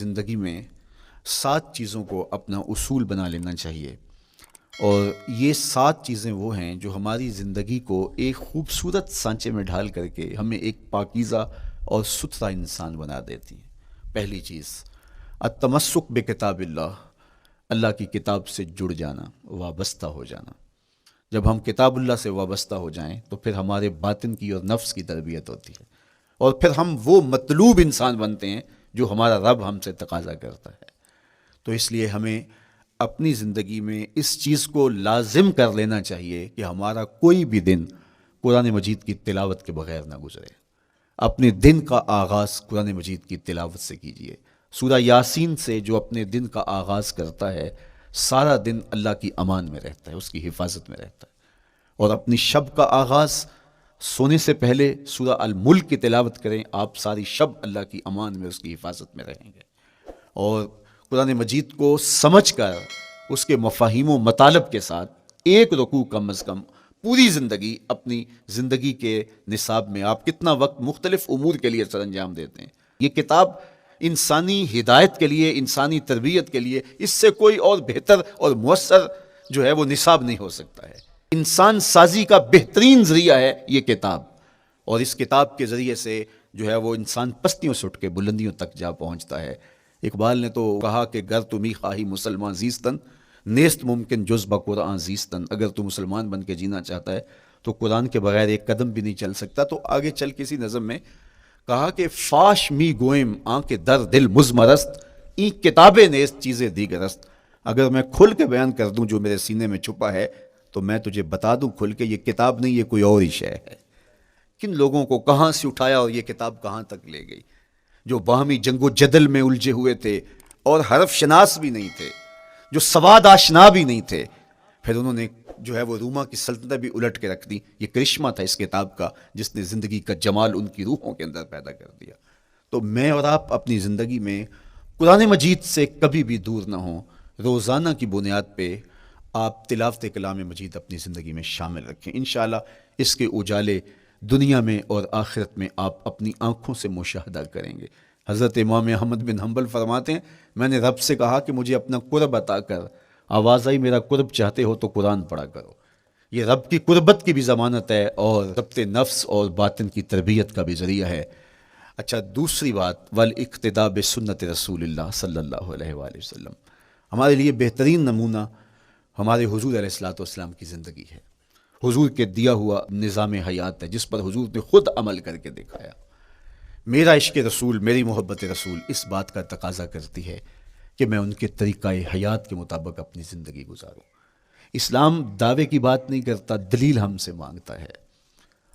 زندگی میں 7 چیزوں کو اپنا اصول بنا لینا چاہیے، اور یہ 7 چیزیں وہ ہیں جو ہماری زندگی کو ایک خوبصورت سانچے میں ڈھال کر کے ہمیں ایک پاکیزہ اور ستھرا انسان بنا دیتی ہیں۔ پہلی چیز، التمسک بکتاب اللہ، اللہ کی کتاب سے جڑ جانا، وابستہ ہو جانا۔ جب ہم کتاب اللہ سے وابستہ ہو جائیں تو پھر ہمارے باطن کی اور نفس کی تربیت ہوتی ہے، اور پھر ہم وہ مطلوب انسان بنتے ہیں جو ہمارا رب ہم سے تقاضا کرتا ہے۔ تو اس لیے ہمیں اپنی زندگی میں اس چیز کو لازم کر لینا چاہیے کہ ہمارا کوئی بھی دن قرآن مجید کی تلاوت کے بغیر نہ گزرے۔ اپنے دن کا آغاز قرآن مجید کی تلاوت سے کیجیے۔ سورہ یاسین سے جو اپنے دن کا آغاز کرتا ہے، سارا دن اللہ کی امان میں رہتا ہے، اس کی حفاظت میں رہتا ہے۔ اور اپنی شب کا آغاز سونے سے پہلے سورہ الملک کی تلاوت کریں، آپ ساری شب اللہ کی امان میں، اس کی حفاظت میں رہیں گے۔ اور قرآن مجید کو سمجھ کر اس کے مفاہیم و مطالب کے ساتھ ایک رکوع کم از کم پوری زندگی، اپنی زندگی کے نصاب میں آپ کتنا وقت مختلف امور کے لیے سر انجام دیتے ہیں۔ یہ کتاب انسانی ہدایت کے لیے، انسانی تربیت کے لیے، اس سے کوئی اور بہتر اور مؤثر جو ہے وہ نصاب نہیں ہو سکتا ہے۔ انسان سازی کا بہترین ذریعہ ہے یہ کتاب، اور اس کتاب کے ذریعے سے جو ہے وہ انسان پستیوں سے اٹھ کے بلندیوں تک جا پہنچتا ہے۔ اقبال نے تو کہا کہ گر تمی خواہی مسلمان زیستن، نیست ممکن جز با قرآن زیستن۔ اگر تو مسلمان بن کے جینا چاہتا ہے تو قرآن کے بغیر ایک قدم بھی نہیں چل سکتا۔ تو آگے چل کسی نظم میں کہا کہ فاش می گوئم آنکھ در دل مزمرست، این کتابیں نیست چیزیں دیگرست۔ اگر میں کھل کے بیان کر دوں جو میرے سینے میں چھپا ہے تو میں تجھے بتا دوں کھل کے، یہ کتاب نہیں، یہ کوئی اور ہی شے ہے۔ کن لوگوں کو کہاں سے اٹھایا اور یہ کتاب کہاں تک لے گئی، جو باہمی جنگ و جدل میں الجھے ہوئے تھے اور حرف شناس بھی نہیں تھے، جو سواد آشنا بھی نہیں تھے، پھر انہوں نے جو ہے وہ روما کی سلطنت بھی الٹ کے رکھ دی۔ یہ کرشمہ تھا اس کتاب کا، جس نے زندگی کا جمال ان کی روحوں کے اندر پیدا کر دیا۔ تو میں اور آپ اپنی زندگی میں قرآن مجید سے کبھی بھی دور نہ ہوں۔ روزانہ کی بنیاد پہ آپ تلاوت کلام مجید اپنی زندگی میں شامل رکھیں۔ انشاءاللہ اس کے اجالے دنیا میں اور آخرت میں آپ اپنی آنکھوں سے مشاہدہ کریں گے۔ حضرت امام احمد بن حنبل فرماتے ہیں، میں نے رب سے کہا کہ مجھے اپنا قرب عطا کر، آواز آئی میرا قرب چاہتے ہو تو قرآن پڑھا کرو۔ یہ رب کی قربت کی بھی ضمانت ہے اور ضبط نفس اور باطن کی تربیت کا بھی ذریعہ ہے۔ اچھا، دوسری بات، والاقتداء بسنت رسول اللہ صلی اللہ علیہ وآلہ وسلم۔ ہمارے لیے بہترین نمونہ ہمارے حضور علیہ الصلوۃ والسلام کی زندگی ہے، حضور کے دیا ہوا نظام حیات ہے، جس پر حضور نے خود عمل کر کے دکھایا۔ میرا عشق رسول، میری محبت رسول اس بات کا تقاضا کرتی ہے کہ میں ان کے طریقہ حیات کے مطابق اپنی زندگی گزاروں۔ اسلام دعوے کی بات نہیں کرتا، دلیل ہم سے مانگتا ہے۔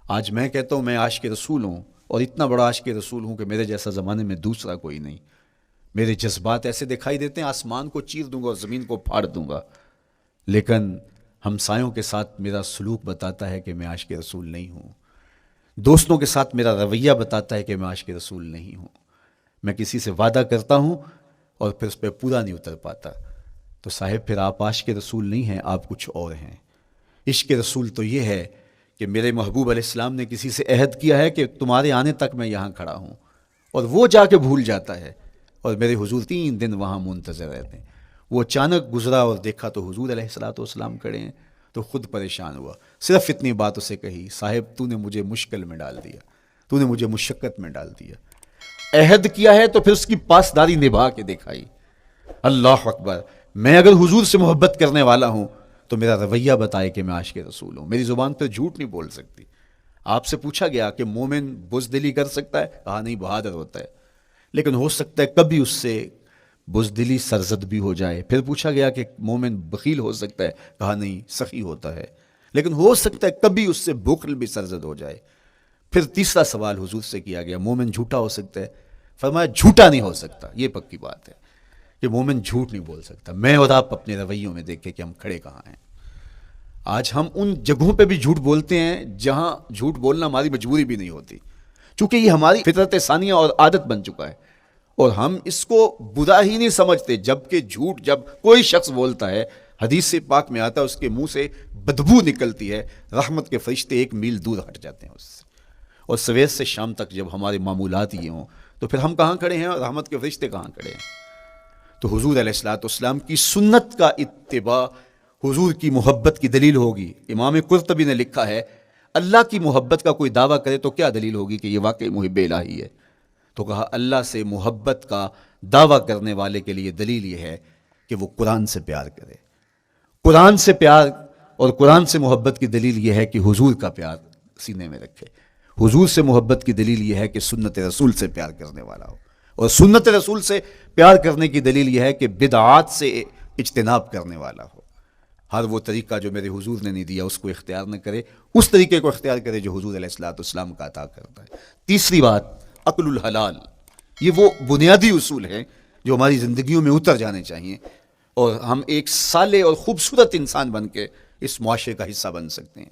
آج میں کہتا ہوں میں عاشق رسول ہوں، اور اتنا بڑا عاشق رسول ہوں کہ میرے جیسا زمانے میں دوسرا کوئی نہیں۔ میرے جذبات ایسے دکھائی دیتے ہیں، آسمان کو چیر دوں گا اور زمین کو پھاڑ دوں گا، لیکن ہمسایوں کے ساتھ میرا سلوک بتاتا ہے کہ میں عاشق رسول نہیں ہوں۔ دوستوں کے ساتھ میرا رویہ بتاتا ہے کہ میں عاشق رسول نہیں ہوں۔ میں کسی سے وعدہ کرتا ہوں اور پھر اس پہ پورا نہیں اتر پاتا، تو صاحب پھر آپ عاشق رسول نہیں ہیں، آپ کچھ اور ہیں۔ عشق رسول تو یہ ہے کہ میرے محبوب علیہ السلام نے کسی سے عہد کیا ہے کہ تمہارے آنے تک میں یہاں کھڑا ہوں، اور وہ جا کے بھول جاتا ہے، اور میرے حضور 3 دن وہاں منتظر رہتے ہیں۔ وہ اچانک گزرا اور دیکھا تو حضور علیہ الصلوۃ والسلام کھڑے ہیں، تو خود پریشان ہوا۔ صرف اتنی بات اسے کہی، صاحب تو نے مجھے مشکل میں ڈال دیا، تو نے مجھے مشقت میں ڈال دیا۔ عہد کیا ہے تو پھر اس کی پاسداری نبھا کے دکھائی۔ اللہ اکبر! میں اگر حضور سے محبت کرنے والا ہوں تو میرا رویہ بتائے کہ میں عاشق رسول ہوں۔ میری زبان پہ جھوٹ نہیں بول سکتی۔ آپ سے پوچھا گیا کہ مومن بزدلی کر سکتا ہے؟ کہا نہیں، بہادر ہوتا ہے، لیکن ہو سکتا ہے کبھی اس سے بزدلی سرزد بھی ہو جائے۔ پھر پوچھا گیا کہ مومن بخیل ہو سکتا ہے؟ کہا نہیں، سخی ہوتا ہے، لیکن ہو سکتا ہے کبھی اس سے بخل بھی سرزد ہو جائے۔ پھر تیسرا سوال حضور سے کیا گیا، مومن جھوٹا ہو سکتا ہے؟ فرمایا جھوٹا نہیں ہو سکتا، یہ پکی بات ہے کہ مومن جھوٹ نہیں بول سکتا۔ میں اور آپ اپنے رویوں میں دیکھیں کہ ہم کھڑے کہاں ہیں۔ آج ہم ان جگہوں پہ بھی جھوٹ بولتے ہیں جہاں جھوٹ بولنا ہماری مجبوری بھی نہیں ہوتی، چونکہ یہ ہماری فطرت ثانیہ اور عادت بن چکا ہے، اور ہم اس کو برا ہی نہیں سمجھتے۔ جبکہ جھوٹ جب کوئی شخص بولتا ہے، حدیث سے پاک میں آتا ہے اس کے منہ سے بدبو نکلتی ہے، رحمت کے فرشتے 1 میل دور ہٹ جاتے ہیں اس سے۔ اور سویر سے شام تک جب ہمارے معمولات یہ ہوں تو پھر ہم کہاں کھڑے ہیں اور رحمت کے فرشتے کہاں کھڑے ہیں؟ تو حضور علیہ الصلوۃ والسلام کی سنت کا اتباع حضور کی محبت کی دلیل ہوگی۔ امام قرطبی نے لکھا ہے اللہ کی محبت کا کوئی دعویٰ کرے تو کیا دلیل ہوگی کہ یہ واقعی محب الہی ہے؟ تو کہا اللہ سے محبت کا دعویٰ کرنے والے کے لیے دلیل یہ ہے کہ وہ قرآن سے پیار کرے۔ قرآن سے پیار اور قرآن سے محبت کی دلیل یہ ہے کہ حضور کا پیار سینے میں رکھے۔ حضور سے محبت کی دلیل یہ ہے کہ سنت رسول سے پیار کرنے والا ہو، اور سنت رسول سے پیار کرنے کی دلیل یہ ہے کہ بدعات سے اجتناب کرنے والا ہو۔ ہر وہ طریقہ جو میرے حضور نے نہیں دیا اس کو اختیار نہ کرے، اس طریقے کو اختیار کرے جو حضور علیہ الصلوۃ والسلام کا عطا کرتا ہے۔ تیسری بات، عقل الحلال۔ یہ وہ بنیادی اصول ہیں جو ہماری زندگیوں میں اتر جانے چاہیے، اور ہم ایک صالح اور خوبصورت انسان بن کے اس معاشرے کا حصہ بن سکتے ہیں۔